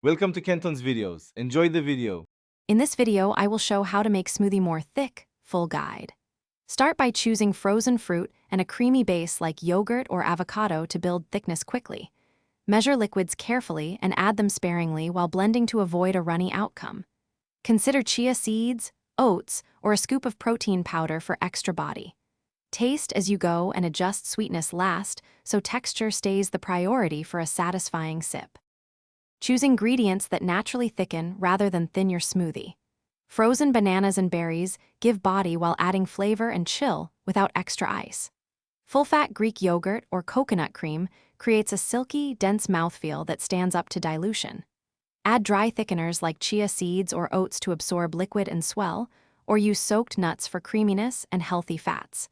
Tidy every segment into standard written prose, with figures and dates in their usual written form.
Welcome to Kenton's videos. Enjoy the video. In this video, I will show how to make smoothie more thick, full guide. Start by choosing frozen fruit and a creamy base like yogurt or avocado to build thickness quickly. Measure liquids carefully and add them sparingly while blending to avoid a runny outcome. Consider chia seeds, oats, or a scoop of protein powder for extra body. Taste as you go and adjust sweetness last, so texture stays the priority for a satisfying sip. Choose ingredients that naturally thicken rather than thin your smoothie. Frozen bananas and berries give body while adding flavor and chill without extra ice. Full-fat Greek yogurt or coconut cream creates a silky, dense mouthfeel that stands up to dilution. Add dry thickeners like chia seeds or oats to absorb liquid and swell, or use soaked nuts for creaminess and healthy fats.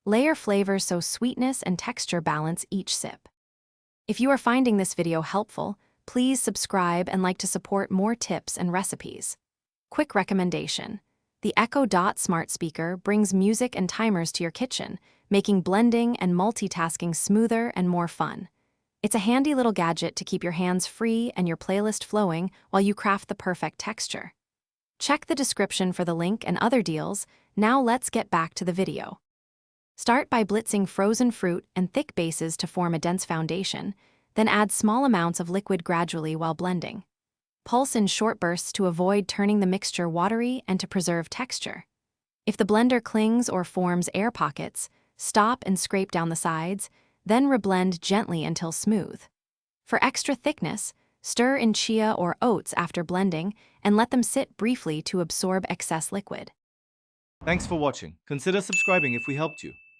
Layer flavors so sweetness and texture balance each sip. If you are finding this video helpful, please subscribe and like to support more tips and recipes. Quick recommendation: the Echo Dot smart speaker brings music and timers to your kitchen, making blending and multitasking smoother and more fun. It's a handy little gadget to keep your hands free and your playlist flowing while you craft the perfect texture. Check the description for the link and other deals. Now let's get back to the video. Start by blitzing frozen fruit and thick bases to form a dense foundation, then add small amounts of liquid gradually while blending. Pulse in short bursts to avoid turning the mixture watery and to preserve texture. If the blender clings or forms air pockets, stop and scrape down the sides, then reblend gently until smooth. For extra thickness, stir in chia or oats after blending and let them sit briefly to absorb excess liquid. Thanks for watching. Consider subscribing if we helped you.